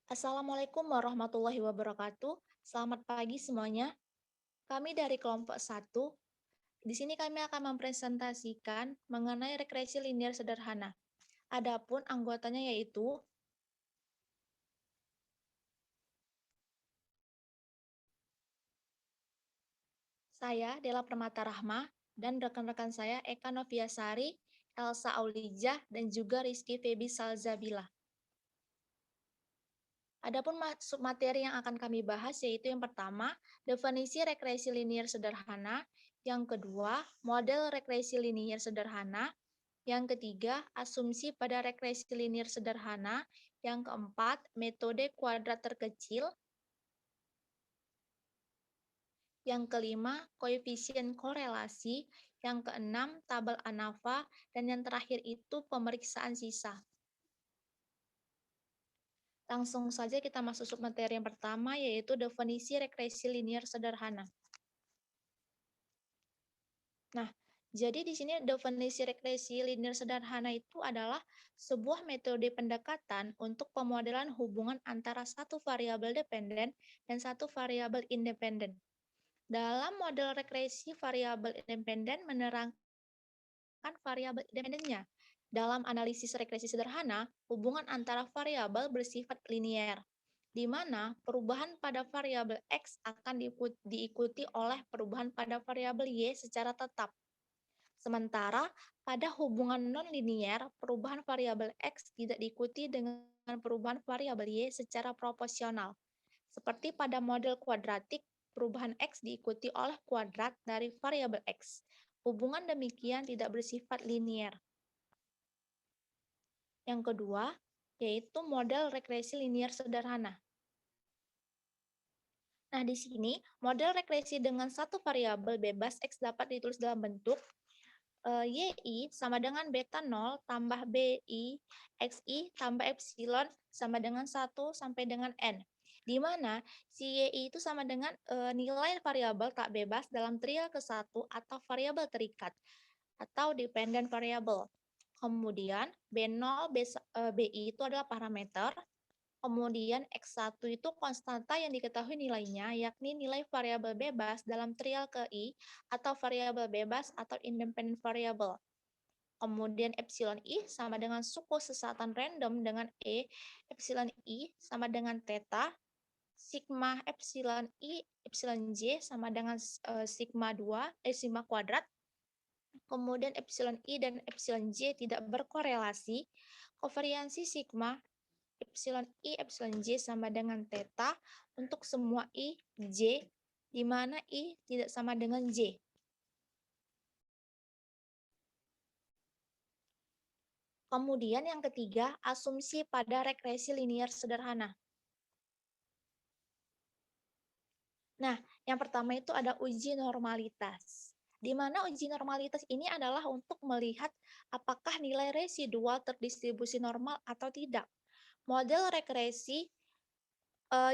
Assalamualaikum warahmatullahi wabarakatuh. Selamat pagi semuanya. Kami dari kelompok satu. Di sini kami akan mempresentasikan mengenai regresi linier sederhana. Adapun anggotanya yaitu saya, Dela Permata Rahma, dan rekan-rekan saya Eka Noviasari, Elsa Aulijah, dan juga Rizky Febi Salzabila. Adapun materi yang akan kami bahas yaitu yang pertama, definisi regresi linier sederhana, yang kedua, model regresi linier sederhana, yang ketiga, asumsi pada regresi linier sederhana, yang keempat, metode kuadrat terkecil, yang kelima, koefisien korelasi, yang keenam, tabel ANAVA, dan yang terakhir itu pemeriksaan sisa. Langsung saja kita masuk submateri yang pertama, yaitu definisi regresi linier sederhana. Nah, jadi di sini definisi regresi linier sederhana itu adalah sebuah metode pendekatan untuk pemodelan hubungan antara satu variabel dependen dan satu variabel independen. Dalam model regresi, variabel independen menerangkan variabel independennya. Dalam analisis regresi sederhana, hubungan antara variabel bersifat linier, di mana perubahan pada variabel X akan diikuti oleh perubahan pada variabel Y secara tetap. Sementara pada hubungan nonlinier, perubahan variabel X tidak diikuti dengan perubahan variabel Y secara proporsional. Seperti pada model kuadratik, perubahan X diikuti oleh kuadrat dari variabel X. Hubungan demikian tidak bersifat linier. Yang kedua, yaitu model regresi linier sederhana. Nah, di sini model regresi dengan satu variabel bebas X dapat ditulis dalam bentuk YI sama dengan beta 0 tambah BI XI tambah epsilon sama dengan 1 sampai dengan N. Di mana si YI itu sama dengan nilai variabel tak bebas dalam trial ke-1 atau variabel terikat atau dependent variable. Kemudian B0, BI itu adalah parameter. Kemudian X1 itu konstanta yang diketahui nilainya, yakni nilai variabel bebas dalam trial ke I atau variabel bebas atau independent variable. Kemudian epsilon I sama dengan suku sesatan random dengan E, epsilon I sama dengan theta, sigma epsilon I, epsilon J sama dengan sigma kuadrat. Kemudian epsilon I dan epsilon J tidak berkorelasi. Kovariansi sigma epsilon I, epsilon J sama dengan theta untuk semua I, J, di mana I tidak sama dengan J. Kemudian yang ketiga, asumsi pada regresi linier sederhana. Nah, yang pertama itu ada uji normalitas. Di mana uji normalitas ini adalah untuk melihat apakah nilai residual terdistribusi normal atau tidak. Model regresi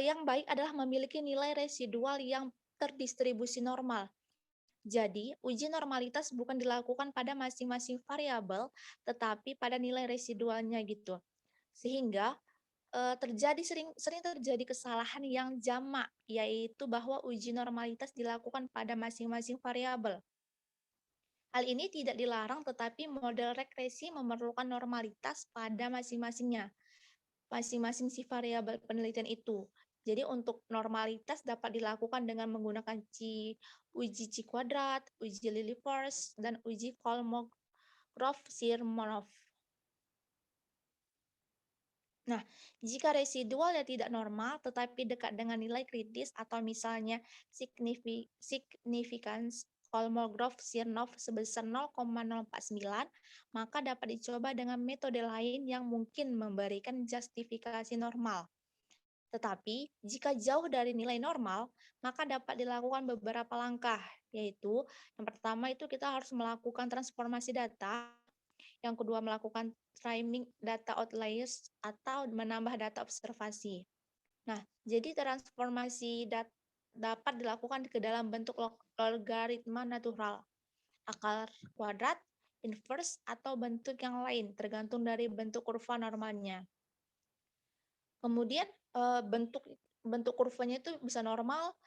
yang baik adalah memiliki nilai residual yang terdistribusi normal. Jadi, uji normalitas bukan dilakukan pada masing-masing variabel, tetapi pada nilai residualnya gitu. Sehingga sering terjadi kesalahan yang jamak, yaitu bahwa uji normalitas dilakukan pada masing-masing variabel. Hal ini tidak dilarang, tetapi model regresi memerlukan normalitas pada masing-masing si variabel penelitian itu. Jadi untuk normalitas dapat dilakukan dengan menggunakan uji C kuadrat, uji Lilliefors, dan uji Kolmogorov-Smirnov. Nah, jika residualnya tidak normal tetapi dekat dengan nilai kritis atau misalnya significance Kolmogorov-Smirnov sebesar 0,049, maka dapat dicoba dengan metode lain yang mungkin memberikan justifikasi normal. Tetapi, jika jauh dari nilai normal, maka dapat dilakukan beberapa langkah, yaitu yang pertama itu kita harus melakukan transformasi data, yang kedua melakukan trimming data outliers atau menambah data observasi. Nah, jadi transformasi dapat dilakukan ke dalam bentuk logaritma natural, akar kuadrat, inverse, atau bentuk yang lain, tergantung dari bentuk kurva normalnya. Kemudian bentuk bentuk kurvanya itu bisa normal,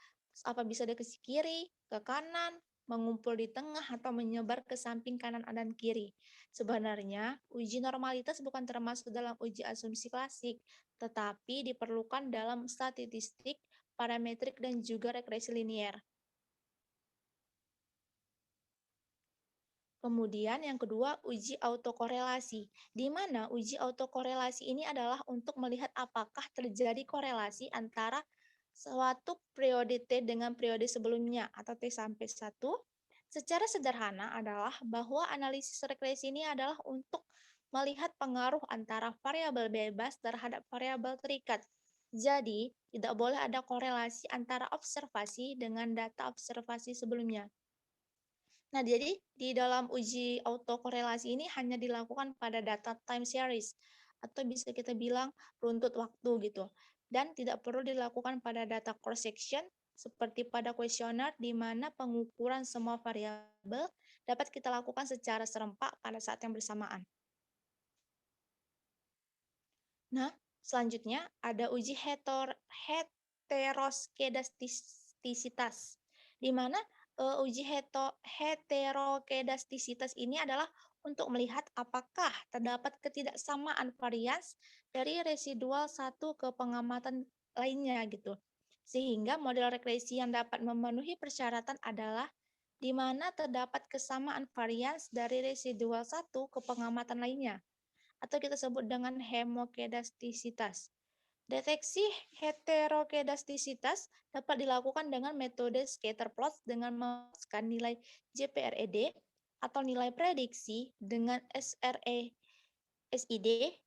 apa bisa dia ke kiri, ke kanan, mengumpul di tengah, atau menyebar ke samping kanan dan kiri. Sebenarnya, uji normalitas bukan termasuk dalam uji asumsi klasik, tetapi diperlukan dalam statistik, parametrik, dan juga regresi linier. Kemudian yang kedua, uji autokorelasi, di mana uji autokorelasi ini adalah untuk melihat apakah terjadi korelasi antara suatu periode T dengan periode sebelumnya atau T sampai 1. Secara sederhana adalah bahwa analisis regresi ini adalah untuk melihat pengaruh antara variabel bebas terhadap variabel terikat. Jadi, tidak boleh ada korelasi antara observasi dengan data observasi sebelumnya. Nah, jadi di dalam uji autokorelasi ini hanya dilakukan pada data time series atau bisa kita bilang runtut waktu gitu. Dan tidak perlu dilakukan pada data cross section seperti pada kuesioner di mana pengukuran semua variabel dapat kita lakukan secara serempak pada saat yang bersamaan. Nah, selanjutnya ada uji heteroskedastisitas, di mana uji heterokedastisitas ini adalah untuk melihat apakah terdapat ketidaksamaan varians dari residual satu ke pengamatan lainnya gitu. Sehingga model regresi yang dapat memenuhi persyaratan adalah di mana terdapat kesamaan varians dari residual satu ke pengamatan lainnya, atau kita sebut dengan hemokedastisitas. Deteksi heterokedastisitas dapat dilakukan dengan metode scatter plot dengan memasukkan nilai JPRED atau nilai prediksi dengan SID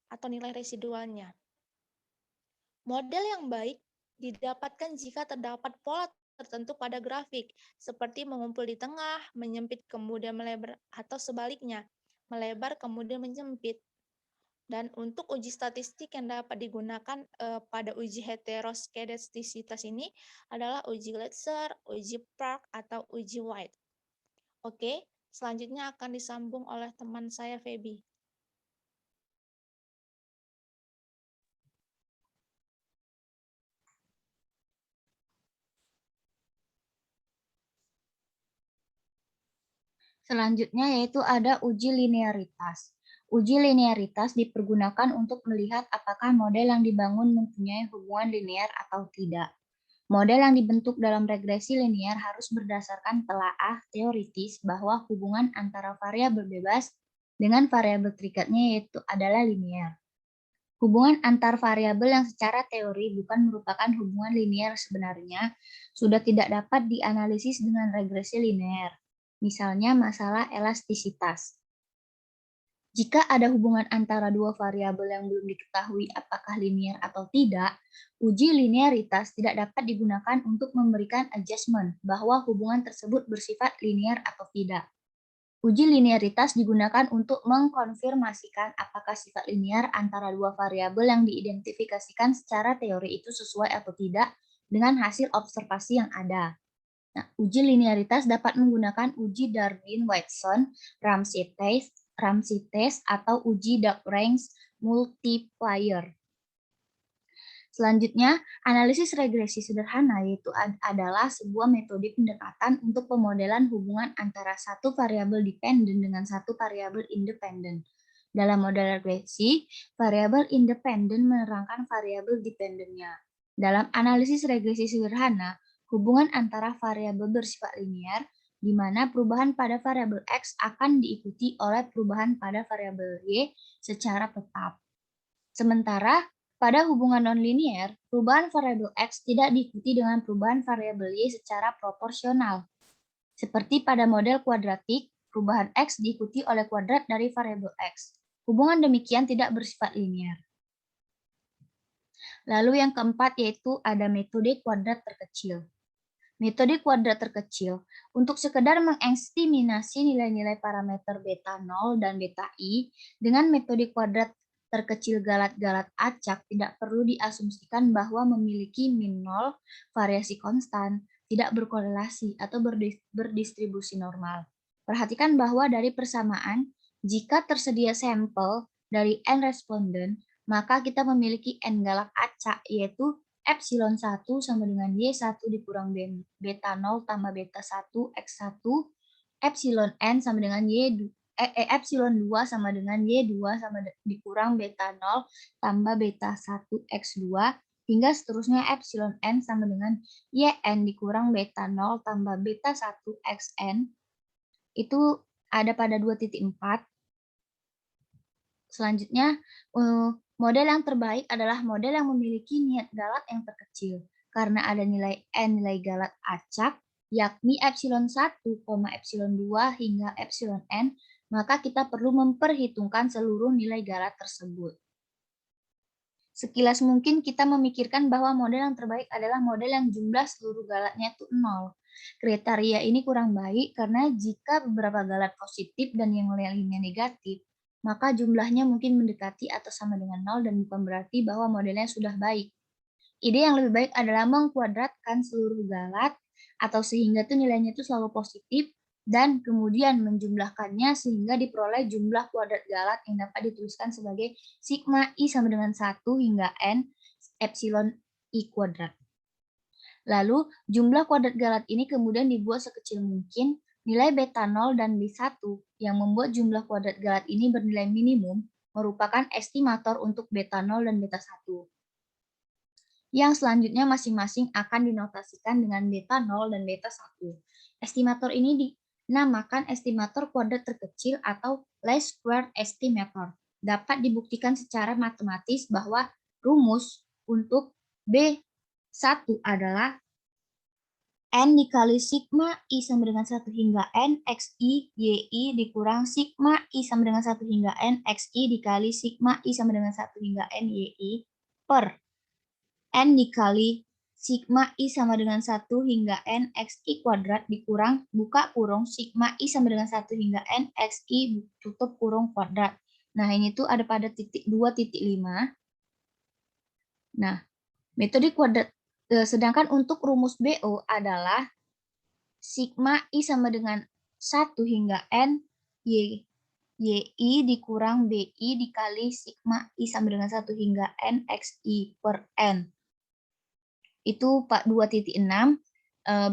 atau nilai residualnya. Model yang baik didapatkan jika terdapat pola tertentu pada grafik, seperti mengumpul di tengah, menyempit kemudian melebar, atau sebaliknya, melebar kemudian menyempit. Dan untuk uji statistik yang dapat digunakan pada uji heteroskedastisitas ini adalah uji Glatzer, uji Park, atau uji White. Oke, selanjutnya akan disambung oleh teman saya, Feby. Selanjutnya yaitu ada uji linearitas. Uji linearitas dipergunakan untuk melihat apakah model yang dibangun mempunyai hubungan linear atau tidak. Model yang dibentuk dalam regresi linear harus berdasarkan telaah teoritis bahwa hubungan antara variabel bebas dengan variabel terikatnya yaitu adalah linear. Hubungan antar variabel yang secara teori bukan merupakan hubungan linear sebenarnya sudah tidak dapat dianalisis dengan regresi linear. Misalnya masalah elastisitas. Jika ada hubungan antara dua variabel yang belum diketahui apakah linear atau tidak, uji linearitas tidak dapat digunakan untuk memberikan adjustment bahwa hubungan tersebut bersifat linear atau tidak. Uji linearitas digunakan untuk mengkonfirmasikan apakah sifat linear antara dua variabel yang diidentifikasikan secara teori itu sesuai atau tidak dengan hasil observasi yang ada. Nah, uji linearitas dapat menggunakan uji Darwin-Whitson, Ramsey test, atau uji Lagrange multiplier. Selanjutnya, analisis regresi sederhana yaitu adalah sebuah metode pendekatan untuk pemodelan hubungan antara satu variabel dependen dengan satu variabel independen. Dalam model regresi, variabel independen menerangkan variabel dependennya. Dalam analisis regresi sederhana, hubungan antara variabel bersifat linear, di mana perubahan pada variabel X akan diikuti oleh perubahan pada variabel Y secara tetap. Sementara, pada hubungan nonlinear, perubahan variabel X tidak diikuti dengan perubahan variabel Y secara proporsional. Seperti pada model kuadratik, perubahan X diikuti oleh kuadrat dari variabel X. Hubungan demikian tidak bersifat linear. Lalu yang keempat yaitu ada metode kuadrat terkecil. Metode kuadrat terkecil untuk sekedar mengestimasi nilai-nilai parameter beta 0 dan beta i dengan metode kuadrat terkecil galat-galat acak tidak perlu diasumsikan bahwa memiliki min 0, variasi konstan, tidak berkorelasi atau berdistribusi normal. Perhatikan bahwa dari persamaan, jika tersedia sampel dari n responden, maka kita memiliki n galak acak acak, yaitu epsilon 1 sama dengan Y1 dikurang beta 0 tambah beta 1 X1, epsilon N sama dengan epsilon 2 sama dengan Y2 sama dikurang beta 0 tambah beta 1 X2, hingga seterusnya epsilon N sama dengan YN dikurang beta 0 tambah beta 1 XN. Itu ada pada 2.4. Selanjutnya, model yang terbaik adalah model yang memiliki niat galat yang terkecil. Karena ada nilai N nilai galat acak, yakni epsilon 1, epsilon 2 hingga epsilon N, maka kita perlu memperhitungkan seluruh nilai galat tersebut. Sekilas mungkin kita memikirkan bahwa model yang terbaik adalah model yang jumlah seluruh galatnya itu 0. Kriteria ini kurang baik karena jika beberapa galat positif dan yang lainnya negatif, maka jumlahnya mungkin mendekati atau sama dengan 0 dan bukan berarti bahwa modelnya sudah baik. Ide yang lebih baik adalah mengkuadratkan seluruh galat atau sehingga tuh nilainya itu selalu positif dan kemudian menjumlahkannya sehingga diperoleh jumlah kuadrat galat yang dapat dituliskan sebagai sigma I sama dengan 1 hingga N epsilon I kuadrat. Lalu jumlah kuadrat galat ini kemudian dibuat sekecil mungkin. Nilai beta 0 dan B1 yang membuat jumlah kuadrat galat ini bernilai minimum merupakan estimator untuk beta 0 dan beta 1. Yang selanjutnya masing-masing akan dinotasikan dengan beta 0 dan beta 1. Estimator ini dinamakan estimator kuadrat terkecil atau least squared estimator. Dapat dibuktikan secara matematis bahwa rumus untuk B1 adalah N dikali sigma I sama dengan 1 hingga N XI YI dikurang sigma I sama dengan 1 hingga N XI dikali sigma I sama dengan 1 hingga N YI per N dikali sigma I sama dengan 1 hingga N XI kuadrat dikurang buka kurung sigma I sama dengan 1 hingga N XI tutup kurung kuadrat. Nah, ini tuh ada pada titik 2.5. Nah, metode kuadrat. Sedangkan untuk rumus BO adalah sigma I sama dengan 1 hingga N YI dikurang BI dikali sigma I sama dengan 1 hingga N XI per N. Itu 2.6,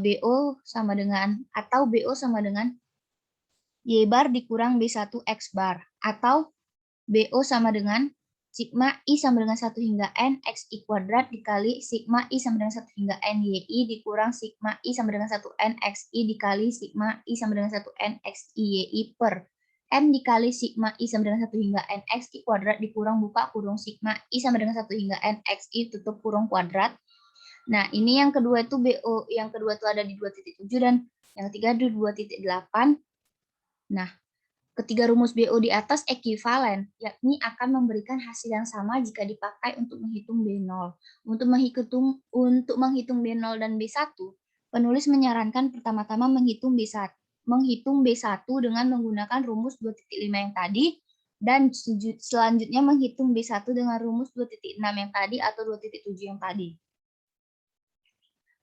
BO sama dengan, atau BO sama dengan Y bar dikurang B1 X bar, atau BO sama dengan sigma I sama dengan 1 hingga N XI kuadrat dikali sigma I sama dengan 1 hingga N YI dikurang sigma I sama dengan 1 N XI dikali sigma I sama dengan 1 N XI YI per N dikali sigma I sama dengan 1 hingga N XI kuadrat dikurang buka kurung sigma I sama dengan 1 hingga N XI tutup kurung kuadrat. Nah, ini yang kedua itu BO, yang kedua itu ada di 2.7 dan yang ketiga di 2.8. Nah, ketiga rumus BO di atas ekuivalen, yakni akan memberikan hasil yang sama jika dipakai untuk menghitung B0. Untuk menghitung B0 dan B1, penulis menyarankan pertama-tama menghitung B1 dengan menggunakan rumus 2.5 yang tadi, dan selanjutnya menghitung B1 dengan rumus 2.6 yang tadi atau 2.7 yang tadi.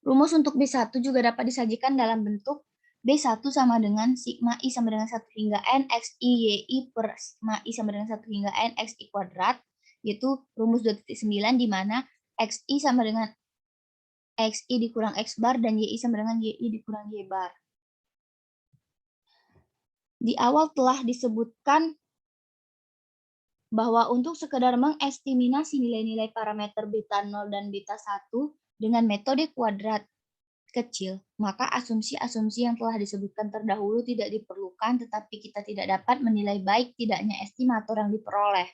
Rumus untuk B1 juga dapat disajikan dalam bentuk B1 sama dengan sigma I sama dengan 1 hingga N XI YI per sigma I sama dengan 1 hingga N XI kuadrat, yaitu rumus 2.9 di mana XI sama dengan XI dikurang X bar dan YI sama dengan YI dikurang Y bar. Di awal telah disebutkan bahwa untuk sekedar mengestimasi nilai-nilai parameter beta 0 dan beta 1 dengan metode kuadrat kecil, maka asumsi-asumsi yang telah disebutkan terdahulu tidak diperlukan, tetapi kita tidak dapat menilai baik tidaknya estimator yang diperoleh.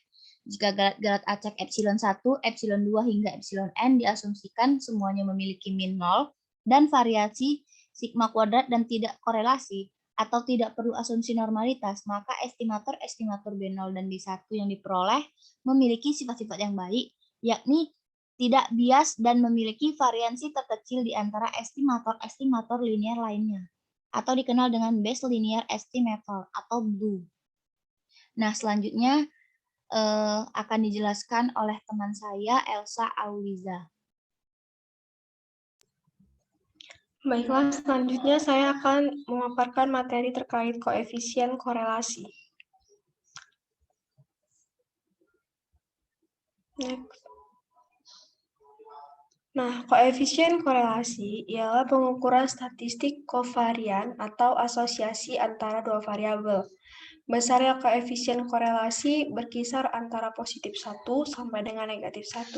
Jika galat-galat acak epsilon 1, epsilon 2 hingga epsilon n diasumsikan semuanya memiliki min 0 dan variasi sigma kuadrat dan tidak korelasi atau tidak perlu asumsi normalitas, maka estimator B0 dan B1 yang diperoleh memiliki sifat-sifat yang baik, yakni tidak bias dan memiliki variansi terkecil di antara estimator-estimator linear lainnya, atau dikenal dengan Base Linear Estimator atau BLEU. Nah, selanjutnya akan dijelaskan oleh teman saya, Elsa Auliza. Baiklah, selanjutnya saya akan memaparkan materi terkait koefisien korelasi. Next. Nah, koefisien korelasi ialah pengukuran statistik kovarian atau asosiasi antara dua variabel. Besarnya koefisien korelasi berkisar antara positif 1 sampai dengan negatif 1.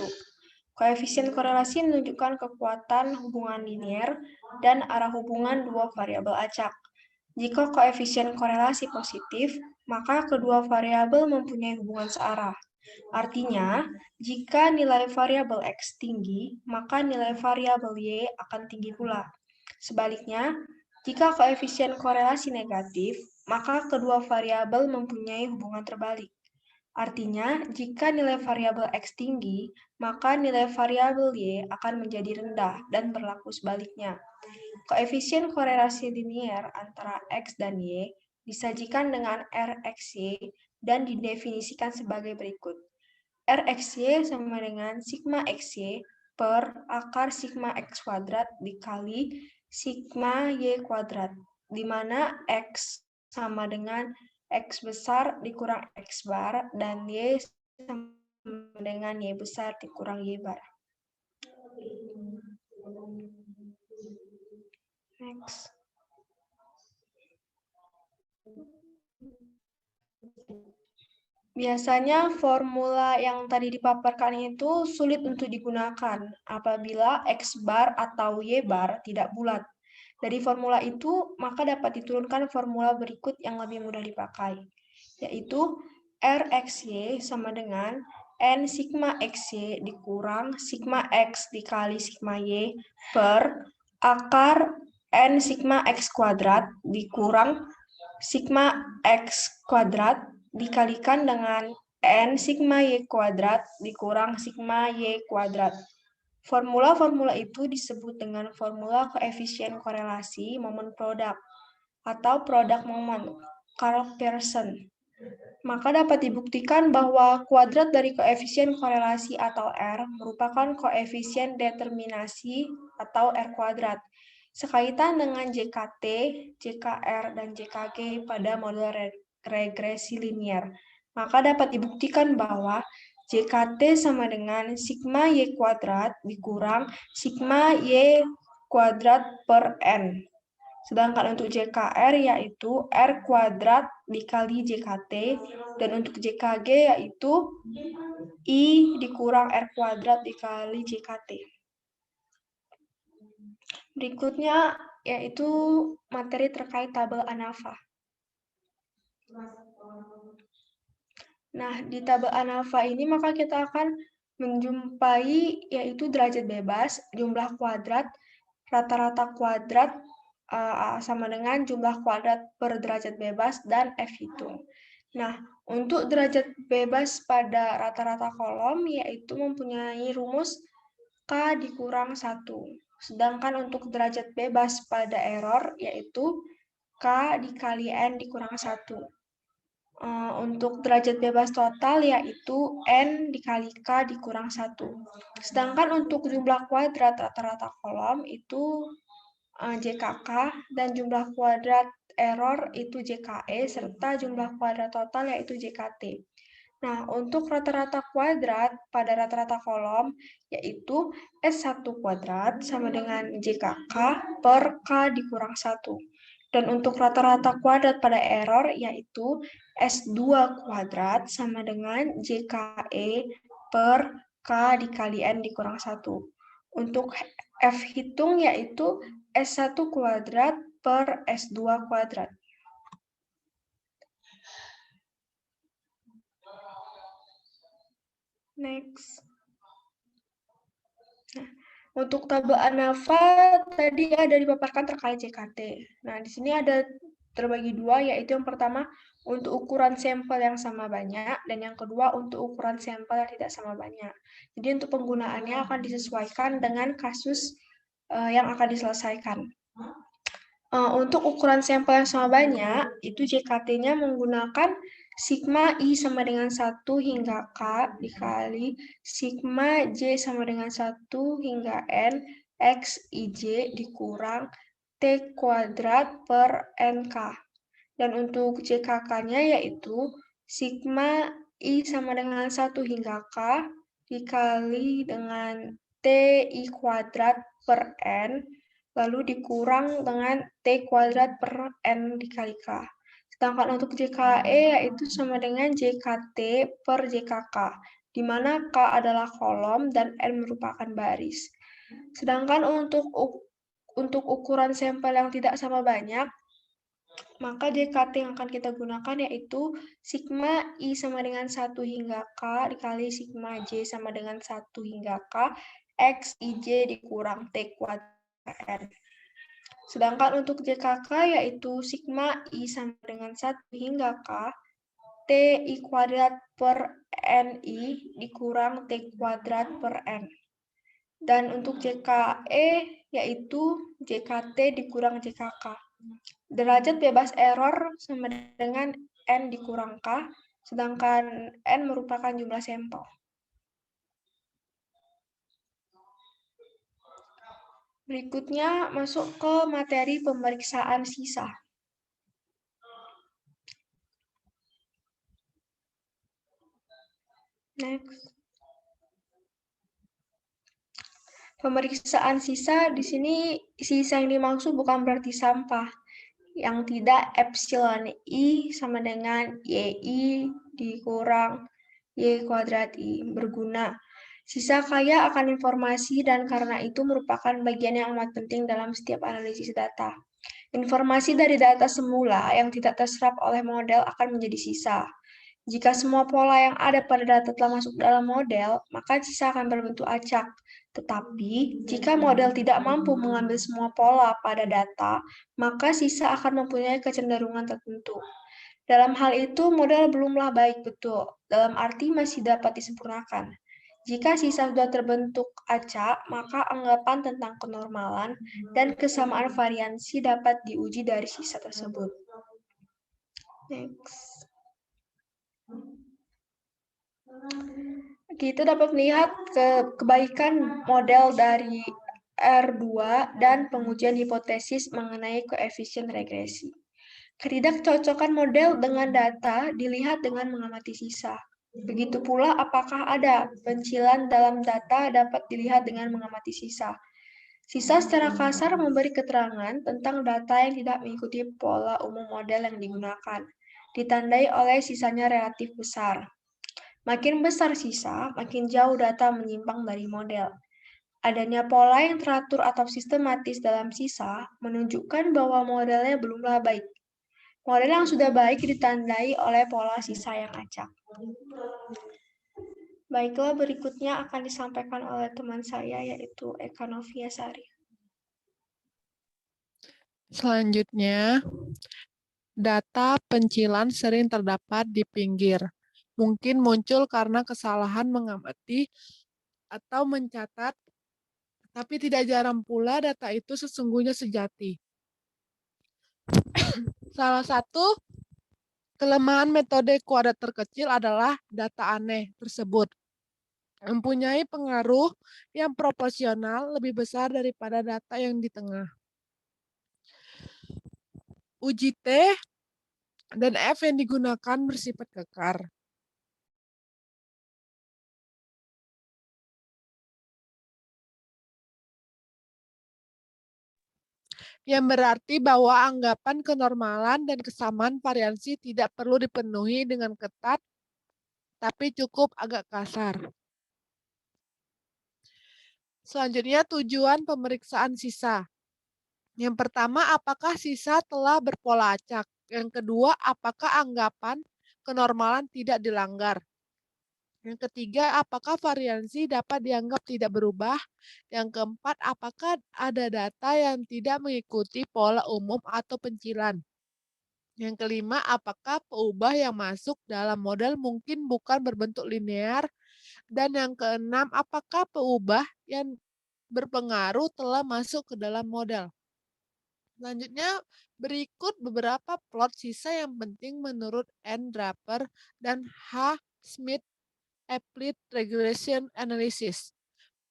Koefisien korelasi menunjukkan kekuatan hubungan linier dan arah hubungan dua variabel acak. Jika koefisien korelasi positif, maka kedua variabel mempunyai hubungan searah. Artinya, jika nilai variabel X tinggi, maka nilai variabel Y akan tinggi pula. Sebaliknya, jika koefisien korelasi negatif, maka kedua variabel mempunyai hubungan terbalik. Artinya, jika nilai variabel X tinggi, maka nilai variabel Y akan menjadi rendah dan berlaku sebaliknya. Koefisien korelasi linier antara X dan Y disajikan dengan Rxy dan didefinisikan sebagai berikut. Rxy sama dengan sigma xy per akar sigma x kuadrat dikali sigma y kuadrat, di mana x sama dengan x besar dikurang x bar dan y sama dengan y besar dikurang y bar. Next. Biasanya formula yang tadi dipaparkan itu sulit untuk digunakan apabila X bar atau Y bar tidak bulat. Dari formula itu, maka dapat diturunkan formula berikut yang lebih mudah dipakai, yaitu Rxy sama dengan N sigma Xy dikurang sigma X dikali sigma Y per akar N sigma X kuadrat dikurang sigma X kuadrat dikalikan dengan N sigma Y kuadrat dikurang sigma Y kuadrat. Formula-formula itu disebut dengan formula koefisien korelasi momen produk atau produk momen, Karl Pearson. Maka dapat dibuktikan bahwa kuadrat dari koefisien korelasi atau R merupakan koefisien determinasi atau R kuadrat, sekaitan dengan JKT, JKR, dan JKG pada model regresi linier. Maka dapat dibuktikan bahwa JKT sama dengan sigma Y kuadrat dikurang sigma Y kuadrat per N. Sedangkan untuk JKR yaitu R kuadrat dikali JKT, dan untuk JKG yaitu I dikurang R kuadrat dikali JKT. Berikutnya yaitu materi terkait tabel ANAVA. Nah, di tabel ANAVA ini maka kita akan menjumpai yaitu derajat bebas, jumlah kuadrat, rata-rata kuadrat, sama dengan jumlah kuadrat per derajat bebas, dan F hitung. Nah, untuk derajat bebas pada rata-rata kolom yaitu mempunyai rumus K dikurang 1. Sedangkan untuk derajat bebas pada error yaitu K dikali N dikurang 1. Untuk derajat bebas total yaitu N dikali K dikurang 1. Sedangkan untuk jumlah kuadrat rata-rata kolom itu JKK, dan jumlah kuadrat error itu JKE, serta jumlah kuadrat total yaitu JKT. Nah, untuk rata-rata kuadrat pada rata-rata kolom yaitu S1 kuadrat sama dengan JKK per K dikurang 1. Dan untuk rata-rata kuadrat pada error yaitu S2 kuadrat sama dengan JKE per K dikali N dikurang 1. Untuk F hitung yaitu S1 kuadrat per S2 kuadrat. Next. Nah, untuk tabel ANAVA tadi ada dipaparkan terkait JKT. Nah, di sini ada terbagi dua, yaitu yang pertama untuk ukuran sampel yang sama banyak, dan yang kedua untuk ukuran sampel yang tidak sama banyak. Jadi untuk penggunaannya akan disesuaikan dengan kasus yang akan diselesaikan. Untuk ukuran sampel yang sama banyak, itu JKT-nya menggunakan sigma I sama dengan 1 hingga K dikali sigma J sama dengan 1 hingga N X IJ dikurang T kuadrat per NK. Dan untuk JKK-nya yaitu sigma I sama dengan 1 hingga K dikali dengan TI kuadrat per N, lalu dikurang dengan T kuadrat per N dikali K. Sedangkan untuk JKE yaitu sama dengan JKT per JKK, di mana K adalah kolom dan N merupakan baris. Sedangkan untuk ukuran sampel yang tidak sama banyak, maka JKT yang akan kita gunakan yaitu sigma I sama dengan 1 hingga K dikali sigma J sama dengan 1 hingga K, X IJ dikurang T kuadrat N. Sedangkan untuk JKK yaitu sigma I sama dengan 1 hingga K, TI kuadrat per NI dikurang T kuadrat per N. Dan untuk JKE yaitu JKT dikurang JKK. Derajat bebas error sama dengan N dikurang K, sedangkan N merupakan jumlah sampel. Berikutnya masuk ke materi pemeriksaan sisa. Next. Pemeriksaan sisa di sini sisa yang dimaksud bukan berarti sampah. Yang tidak epsilon I sama dengan YI dikurang Y kuadrat I berguna. Sisa kaya akan informasi dan karena itu merupakan bagian yang amat penting dalam setiap analisis data. Informasi dari data semula yang tidak terserap oleh model akan menjadi sisa. Jika semua pola yang ada pada data telah masuk dalam model, maka sisa akan berbentuk acak. Tetapi, jika model tidak mampu mengambil semua pola pada data, maka sisa akan mempunyai kecenderungan tertentu. Dalam hal itu, model belumlah baik betul, dalam arti masih dapat disempurnakan. Jika sisa sudah terbentuk acak, maka anggapan tentang kenormalan dan kesamaan variansi dapat diuji dari sisa tersebut. Next. Kita dapat melihat kebaikan model dari R2 dan pengujian hipotesis mengenai koefisien regresi. Ketidakcocokan model dengan data dilihat dengan mengamati sisa. Begitu pula apakah ada pencilan dalam data dapat dilihat dengan mengamati sisa. Sisa secara kasar memberi keterangan tentang data yang tidak mengikuti pola umum model yang digunakan, ditandai oleh sisanya relatif besar. Makin besar sisa, makin jauh data menyimpang dari model. Adanya pola yang teratur atau sistematis dalam sisa menunjukkan bahwa modelnya belumlah baik. Model yang sudah baik ditandai oleh pola sisa yang acak. Baiklah, berikutnya akan disampaikan oleh teman saya yaitu Eka Noviasari. Selanjutnya, data pencilan sering terdapat di pinggir. Mungkin muncul karena kesalahan mengamati atau mencatat, tapi tidak jarang pula data itu sesungguhnya sejati. Salah satu kelemahan metode kuadrat terkecil adalah data aneh tersebut mempunyai pengaruh yang proporsional lebih besar daripada data yang di tengah. Uji T dan F yang digunakan bersifat kekar. Yang berarti bahwa anggapan kenormalan dan kesamaan variansi tidak perlu dipenuhi dengan ketat, tapi cukup agak kasar. Selanjutnya, tujuan pemeriksaan sisa. Yang pertama, apakah sisa telah berpola acak? Yang kedua, apakah anggapan kenormalan tidak dilanggar? Yang ketiga, apakah variansi dapat dianggap tidak berubah? Yang keempat, apakah ada data yang tidak mengikuti pola umum atau pencilan? Yang kelima, apakah peubah yang masuk dalam model mungkin bukan berbentuk linear? Dan yang keenam, apakah peubah yang berpengaruh telah masuk ke dalam model? Selanjutnya, berikut beberapa plot sisa yang penting menurut N. Draper dan H. Smith Applied Regression Analysis.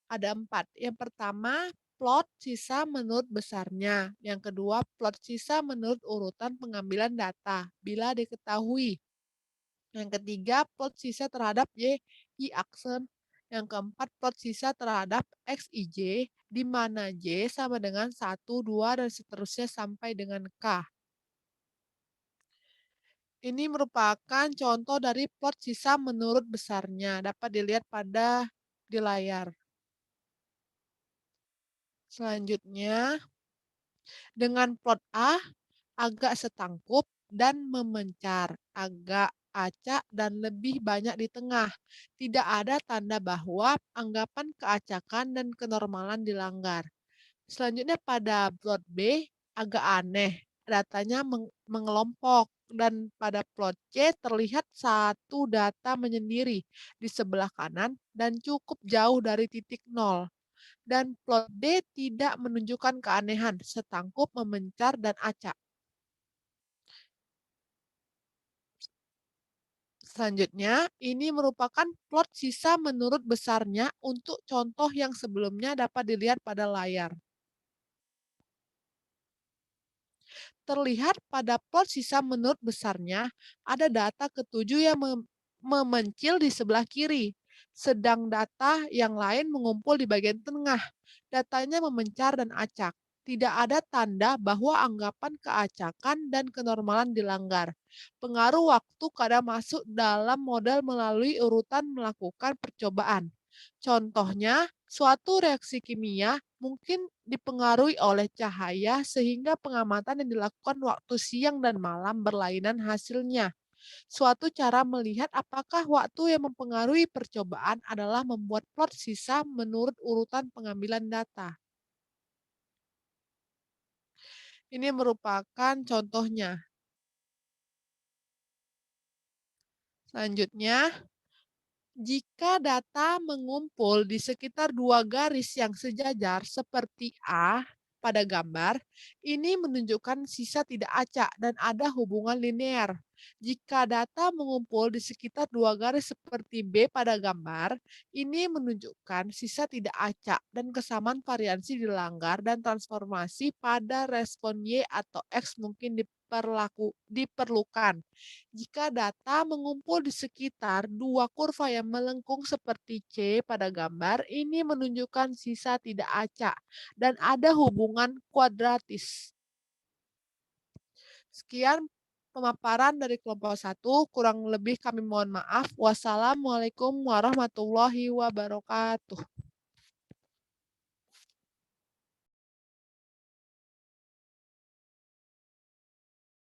Ada 4. Yang pertama, plot sisa menurut besarnya. Yang kedua, plot sisa menurut urutan pengambilan data, bila diketahui. Yang ketiga, plot sisa terhadap Y aksen. Yang keempat, plot sisa terhadap Xij, di mana J sama dengan 1, 2, dan seterusnya sampai dengan K. Ini merupakan contoh dari plot sisa menurut besarnya. Dapat dilihat di layar. Selanjutnya, dengan plot A, agak setangkup dan memencar, agak acak dan lebih banyak di tengah. Tidak ada tanda bahwa anggapan keacakan dan kenormalan dilanggar. Selanjutnya pada plot B, agak aneh. Datanya mengelompok dan pada plot C terlihat satu data menyendiri di sebelah kanan dan cukup jauh dari titik nol. Dan plot D tidak menunjukkan keanehan, setangkup, memencar, dan acak. Selanjutnya, ini merupakan plot sisa menurut besarnya untuk contoh yang sebelumnya dapat dilihat pada layar. Terlihat pada plot sisa menurut besarnya, ada data ketujuh yang memencil di sebelah kiri, sedang data yang lain mengumpul di bagian tengah. Datanya memencar dan acak. Tidak ada tanda bahwa anggapan keacakan dan kenormalan dilanggar. Pengaruh waktu kadang masuk dalam model melalui urutan melakukan percobaan. Contohnya, suatu reaksi kimia mungkin dipengaruhi oleh cahaya sehingga pengamatan yang dilakukan waktu siang dan malam berlainan hasilnya. Suatu cara melihat apakah waktu yang mempengaruhi percobaan adalah membuat plot sisa menurut urutan pengambilan data. Ini merupakan contohnya. Selanjutnya, jika data mengumpul di sekitar dua garis yang sejajar seperti A pada gambar, ini menunjukkan sisa tidak acak dan ada hubungan linear. Jika data mengumpul di sekitar dua garis seperti B pada gambar, ini menunjukkan sisa tidak acak dan kesamaan variansi dilanggar dan transformasi pada respon Y atau X mungkin diperlukan. Jika data mengumpul di sekitar dua kurva yang melengkung seperti C pada gambar, ini menunjukkan sisa tidak acak dan ada hubungan kuadratis. Sekian pemaparan dari kelompok 1, kurang lebih kami mohon maaf. Wassalamualaikum warahmatullahi wabarakatuh.